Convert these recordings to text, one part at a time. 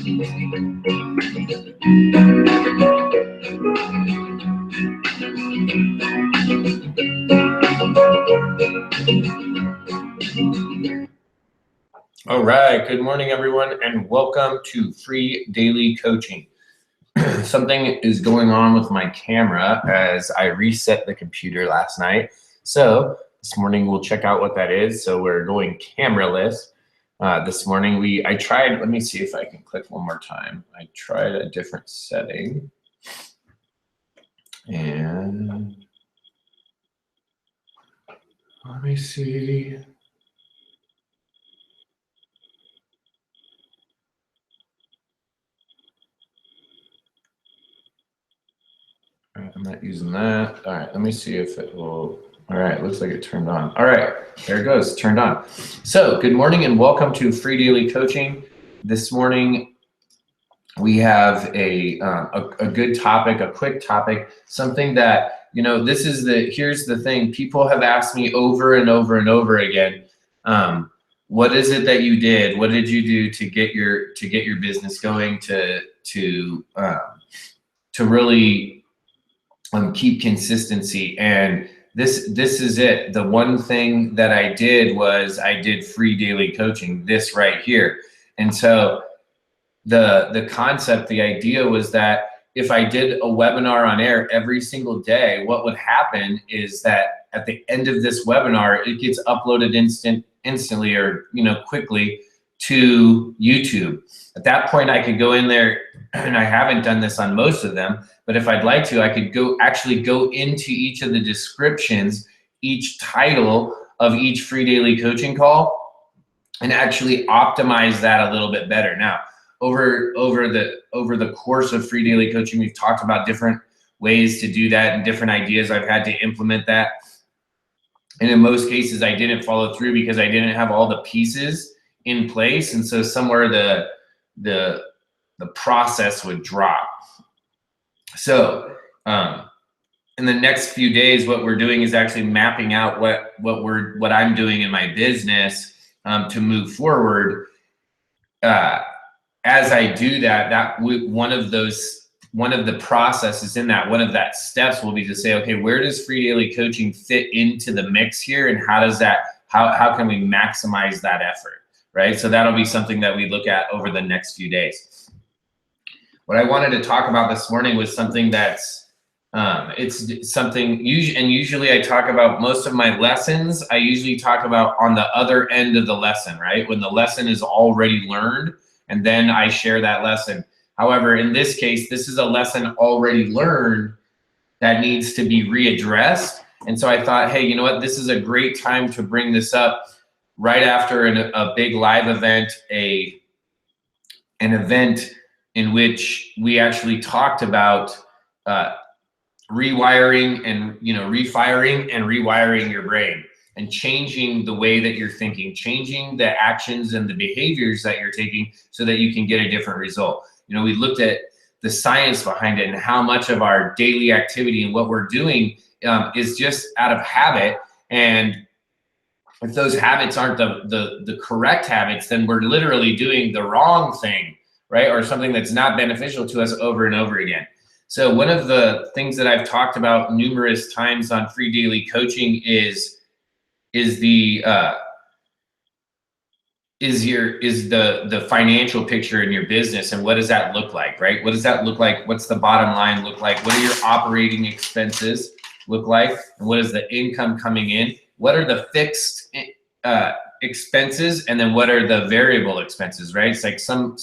All right, good morning, everyone, and welcome to Free Daily Coaching. Something is going on with my camera as I reset the computer last night. So this morning we'll check out what that is. So we're going cameraless. This morning I tried, let me see if I can click one more time. I tried a different setting. And let me see. I'm not using that. All right, let me see if it will. All right, looks like it turned on. All right, there it goes, turned on. So good morning and welcome to Free Daily Coaching. This morning we have a good topic, a quick topic, something that, here's the thing. People have asked me over and over and over again, what is it that you did? What did you do to get your business going, to really keep consistency? And this is it. The one thing that I did was I did free daily coaching, this right here. And so the concept, the idea was that if I did a webinar on air every single day, what would happen is that at the end of this webinar, it gets uploaded instantly or quickly to YouTube. At that point, I could go in there, and I haven't done this on most of them, but if I'd like to, I could actually go into each of the descriptions, each title of each free daily coaching call, and actually optimize that a little bit better. Now, over the course of free daily coaching, we've talked about different ways to do that and different ideas I've had to implement that. And in most cases, I didn't follow through because I didn't have all the pieces in place. And so somewhere the process would drop. So in the next few days, what we're doing is actually mapping out what I'm doing in my business to move forward. As I do that, one of the processes in that, one of that steps will be to say, okay, where does free daily coaching fit into the mix here, and how can we maximize that effort, right? So that'll be something that we look at over the next few days. What I wanted to talk about this morning was something that's it's something usually I talk about most of my lessons. I usually talk about on the other end of the lesson, right? When the lesson is already learned, and then I share that lesson. However, in this case, this is a lesson already learned that needs to be readdressed. And so I thought, hey, you know what? This is a great time to bring this up right after a big live event, an event in which we actually talked about rewiring and refiring and rewiring your brain, and changing the way that you're thinking, changing the actions and the behaviors that you're taking so that you can get a different result. We looked at the science behind it and how much of our daily activity and what we're doing is just out of habit. And if those habits aren't the correct habits, then we're literally doing the wrong thing, right? Or something that's not beneficial to us over and over again. So one of the things that I've talked about numerous times on free daily coaching is the financial picture in your business, and what does that look like, right? What does that look like? What's the bottom line look like? What are your operating expenses look like? And what is the income coming in? What are the fixed expenses? And then what are the variable expenses, right? It's like some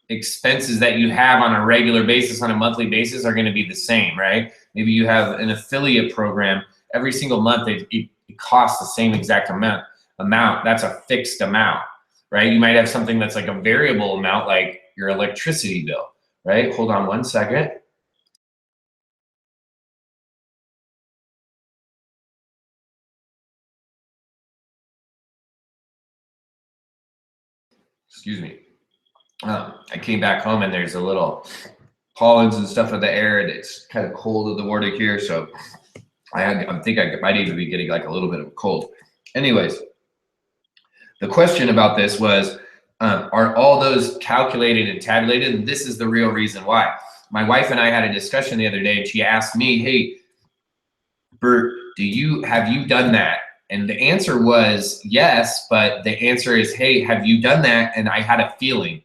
expenses that you have on a regular basis, on a monthly basis, are going to be the same, right? Maybe you have an affiliate program. Every single month, it costs the same exact amount. That's a fixed amount, right? You might have something that's like a variable amount, like your electricity bill, right? Hold on one second. Excuse me. I came back home and there's a little pollens and stuff in the air, and it's kind of cold in the morning here, so I think I might even be getting like a little bit of a cold. Anyways, the question about this was, are all those calculated and tabulated? And this is the real reason why. My wife and I had a discussion the other day, and she asked me, hey, Bert, have you done that? And the answer was yes, but the answer is, hey, have you done that? And I had a feeling,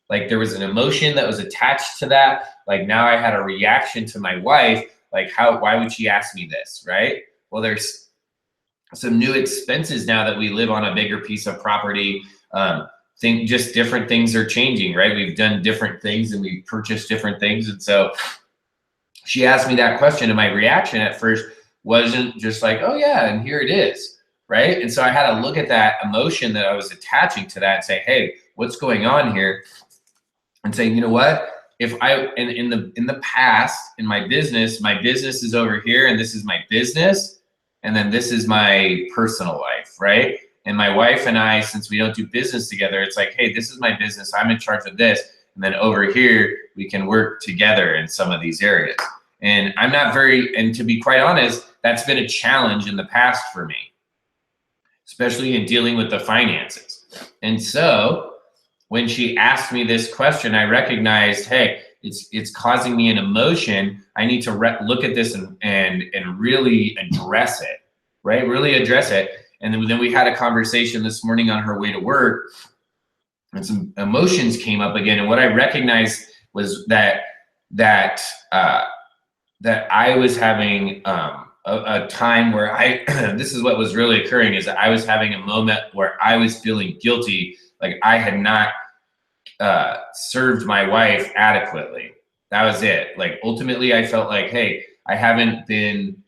like there was an emotion that was attached to that. Like now I had a reaction to my wife, like why would she ask me this, right? Well, there's some new expenses now that we live on a bigger piece of property. Just different things are changing, right? We've done different things and we've purchased different things. And so she asked me that question, and my reaction at first wasn't just like, oh yeah, and here it is, right? And so I had to look at that emotion that I was attaching to that and say, hey, what's going on here? And saying, you know what? If I in the past in my business is over here, and this is my business, and then this is my personal life, right? And my wife and I, since we don't do business together, it's like, hey, this is my business, I'm in charge of this, and then over here we can work together in some of these areas. And I'm not and to be quite honest, that's been a challenge in the past for me, especially in dealing with the finances. And so when she asked me this question, I recognized, hey, it's causing me an emotion. I need to look at this and really address it, right? Really address it. And then we had a conversation this morning on her way to work, and some emotions came up again. And what I recognized was that I was having a time where this is what was really occurring, is that I was having a moment where I was feeling guilty, like I had not served my wife adequately. That was it. Like ultimately I felt like, hey, I haven't been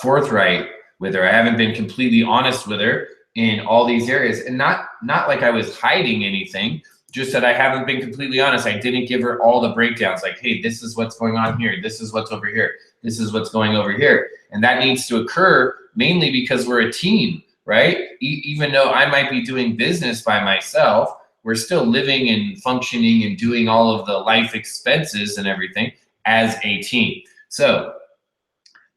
forthright with her. I haven't been completely honest with her in all these areas, and not like I was hiding anything, just that I haven't been completely honest. I didn't give her all the breakdowns, like, hey, this is what's going on here, this is what's over here, this is what's going over here. And that needs to occur mainly because we're a team, right? Even though I might be doing business by myself, we're still living and functioning and doing all of the life expenses and everything as a team. So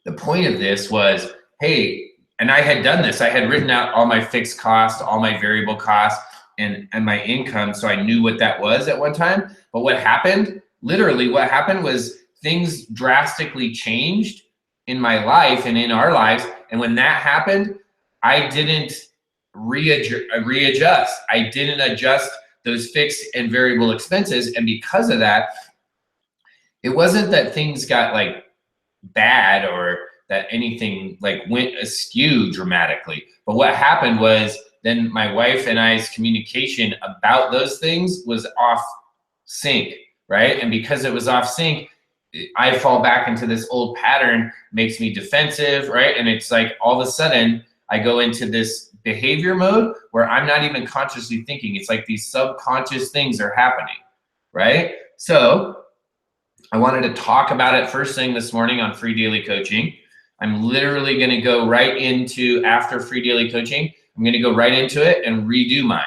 the point of this was, hey, and I had done this, I had written out all my fixed costs, all my variable costs, and my income, so I knew what that was at one time. But what happened, literally what happened, was things drastically changed in my life and in our lives. And when that happened, I didn't readjust. I didn't adjust those fixed and variable expenses. And because of that, it wasn't that things got like bad or that anything like went askew dramatically. But what happened was, then my wife and I's communication about those things was off sync, right? And because it was off sync, I fall back into this old pattern, makes me defensive, right? And it's like all of a sudden I go into this behavior mode where I'm not even consciously thinking. It's like these subconscious things are happening, right? So I wanted to talk about it first thing this morning on Free Daily Coaching. I'm literally going to go right into, after Free Daily Coaching, I'm going to go right into it and redo mine,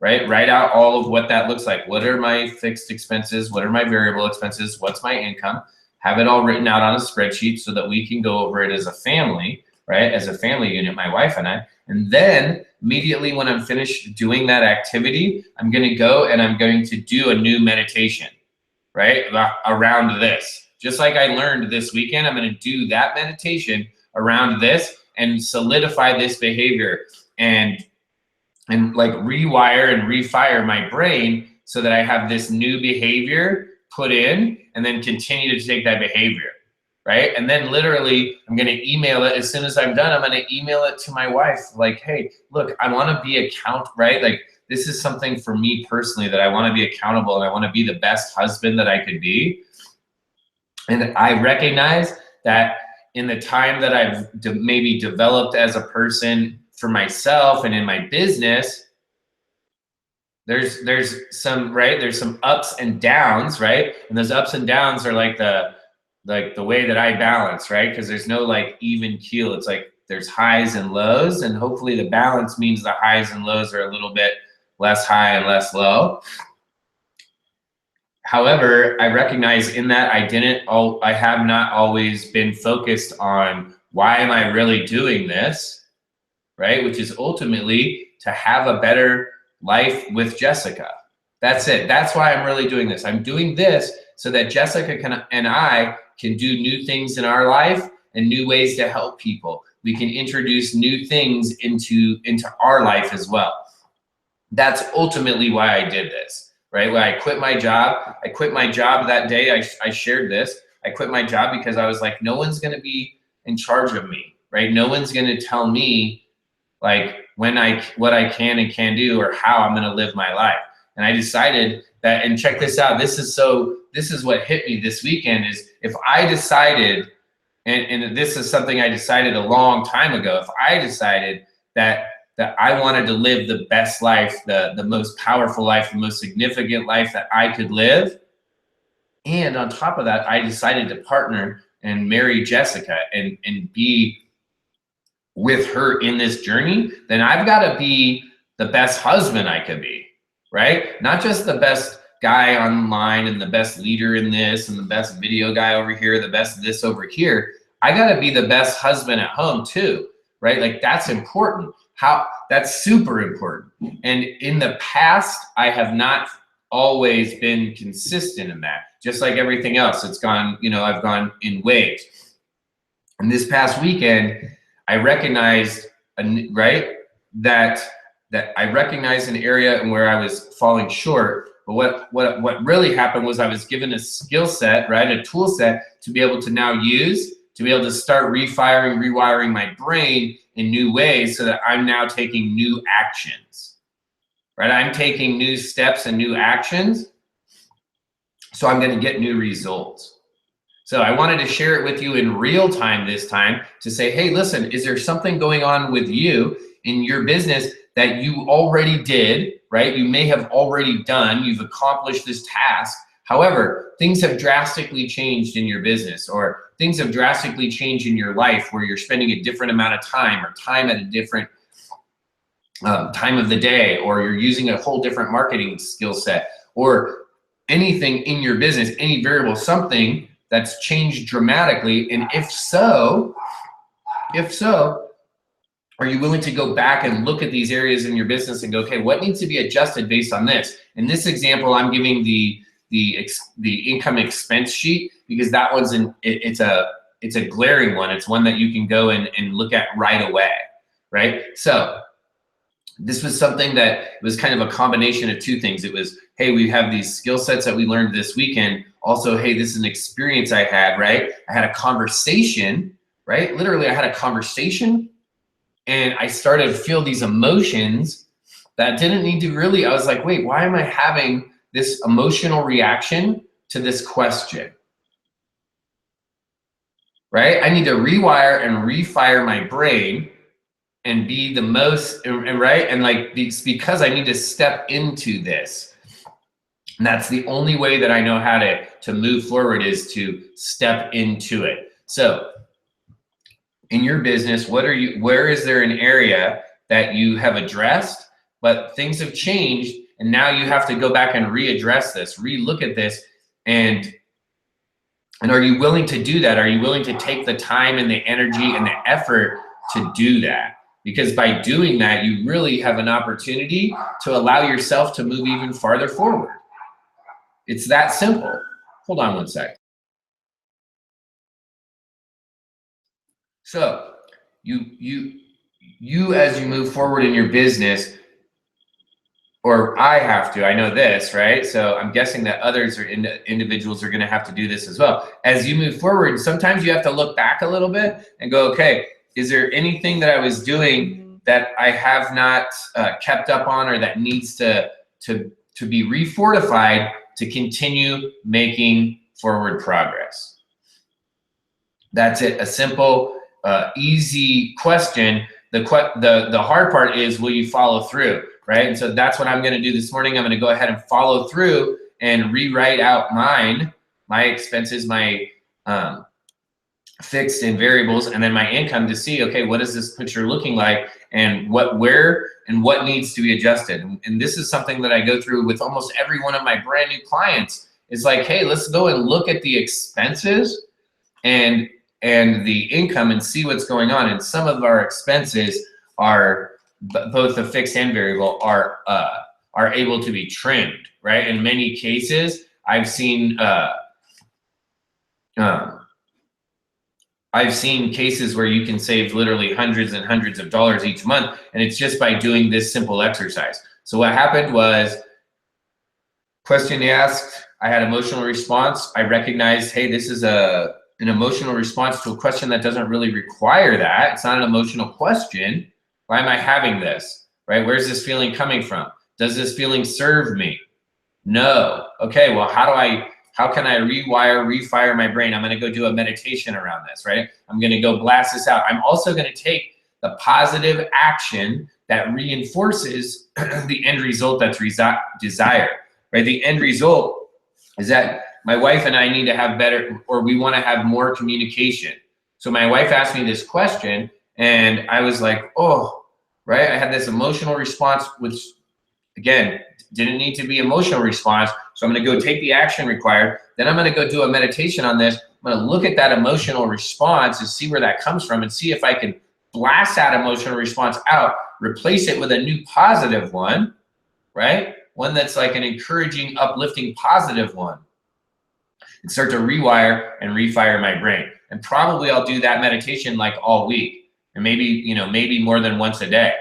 right? Write out all of what that looks like. What are my fixed expenses? What are my variable expenses? What's my income? Have it all written out on a spreadsheet so that we can go over it as a family, right? As a family unit, my wife and I. And then immediately when I'm finished doing that activity, I'm going to go and I'm going to do a new meditation, right? Around this. Just like I learned this weekend, I'm going to do that meditation around this and solidify this behavior and like rewire and refire my brain so that I have this new behavior put in and then continue to take that behavior, right? And then literally I'm going to email it. As soon as I'm done, I'm going to email it to my wife. Like, hey, look, I want to be right? Like this is something for me personally that I want to be accountable, and I want to be the best husband that I could be. And I recognize that in the time that I've maybe developed as a person for myself and in my business, there's some, right? There's some ups and downs, right? And those ups and downs are like the way that I balance, right? Because there's no like even keel. It's like there's highs and lows, and hopefully the balance means the highs and lows are a little bit less high and less low. However, I recognize in that I have not always been focused on why am I really doing this, right? Which is ultimately to have a better life with Jessica. That's it. That's why I'm really doing this. I'm doing this so that Jessica and I can do new things in our life and new ways to help people. We can introduce new things into our life as well. That's ultimately why I did this, right? When I quit my job that day. I shared this. I quit my job because I was like, no one's going to be in charge of me, right? No one's going to tell me like what I can and can't do or how I'm going to live my life. And I decided that, and check this out. This is what hit me this weekend is if I decided, and this is something I decided a long time ago, if I decided that I wanted to live the best life, the most powerful life, the most significant life that I could live, and on top of that, I decided to partner and marry Jessica and be with her in this journey, then I've got to be the best husband I could be, right? Not just the best guy online and the best leader in this and the best video guy over here, the best this over here. I got to be the best husband at home too, right? Like that's important. That's super important. And in the past, I have not always been consistent in that. Just like everything else, it's gone, I've gone in waves. And this past weekend, I recognized, right, that I recognized an area where I was falling short. But what really happened was I was given a skill set, right, a tool set to be able to now use, to be able to start rewiring my brain in new ways so that I'm now taking new actions, right? I'm taking new steps and new actions, so I'm going to get new results. So I wanted to share it with you in real time this time to say, hey, listen, is there something going on with you in your business that you already did, right? You may have already done, you've accomplished this task. However, things have drastically changed in your business, or things have drastically changed in your life where you're spending a different amount of time, or time at a different time of the day, or you're using a whole different marketing skill set, or anything in your business, any variable, something that's changed dramatically. And if so, are you willing to go back and look at these areas in your business and go, okay, what needs to be adjusted based on this? In this example, I'm giving the income expense sheet because that one's it's a glaring one. It's one that you can go and look at right away, right? So this was something that was kind of a combination of two things. It was, hey, we have these skill sets that we learned this weekend. Also, hey, this is an experience I had, right? I had a conversation, right? Literally, I had a conversation and I started to feel these emotions that didn't need to really, I was like, wait, why am I having this emotional reaction to this question? Right? I need to rewire and refire my brain and be the most, right? And like, it's because I need to step into this. And that's the only way that I know how to move forward is to step into it. So in your business, where is there an area that you have addressed, but things have changed and now you have to go back and readdress this, relook at this, and are you willing to do that? Are you willing to take the time and the energy and the effort to do that? Because by doing that, you really have an opportunity to allow yourself to move even farther forward. It's that simple. Hold on one sec. So you as you move forward in your business, or I know this, right? So I'm guessing that others or individuals are going to have to do this as well. As you move forward, sometimes you have to look back a little bit and go, okay, is there anything that I was doing that I have not kept up on, or that needs to be refortified to continue making forward progress? That's it. A simple, easy question. The hard part is, will you follow through, right? And so that's what I'm going to do this morning. I'm going to go ahead and follow through and rewrite out my expenses, my fixed and variables, and then my income to see, okay, what is this picture looking like, and where and what needs to be adjusted. And this is something that I go through with almost every one of my brand new clients. It's like, hey, let's go and look at the expenses and the income and see what's going on. And some of our expenses are both the fixed and variable are able to be trimmed, right? In many cases, I've seen cases where you can save literally hundreds and hundreds of dollars each month, and it's just by doing this simple exercise. So what happened was, question asked, I had emotional response. I recognized, hey, this is an emotional response to a question that doesn't really require that. It's not an emotional question. Why am I having this, right? Where's this feeling coming from? Does this feeling serve me? No. Okay, well, how can I refire my brain? I'm gonna go do a meditation around this, right? I'm gonna go blast this out. I'm also gonna take the positive action that reinforces the end result that's desired, right? The end result is that my wife and I need to have better, or we wanna have more communication. So my wife asked me this question, and I was like, oh, right? I had this emotional response, which, again, didn't need to be emotional response. So I'm going to go take the action required. Then I'm going to go do a meditation on this. I'm going to look at that emotional response and see where that comes from and see if I can blast that emotional response out, replace it with a new positive one, right? One that's like an encouraging, uplifting, positive one, and start to rewire and refire my brain. And probably I'll do that meditation like all week, and maybe more than once a day.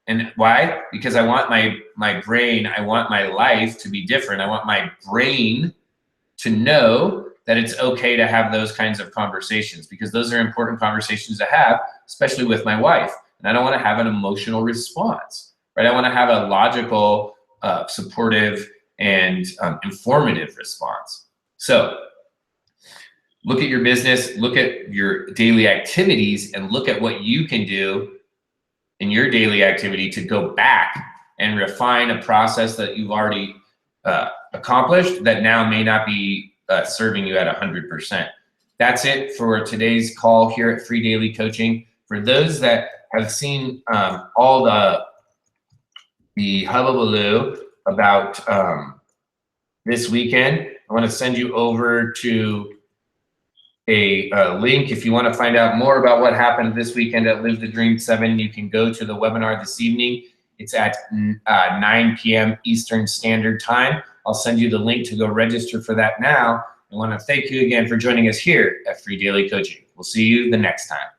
And why? Because I want my brain, I want my life to be different. I want my brain to know that it's okay to have those kinds of conversations, because those are important conversations to have, especially with my wife. And I don't want to have an emotional response, right? I want to have a logical, supportive, and informative response. So look at your business, look at your daily activities, and look at what you can do in your daily activity to go back and refine a process that you've already accomplished that now may not be serving you at 100%. That's it for today's call here at Free Daily Coaching. For those that have seen all the hullabaloo about this weekend, I want to send you over to a link. If you want to find out more about what happened this weekend at Live the Dream 7, you can go to the webinar this evening. It's at 9 p.m. Eastern Standard Time. I'll send you the link to go register for that now. I want to thank you again for joining us here at Free Daily Coaching. We'll see you the next time.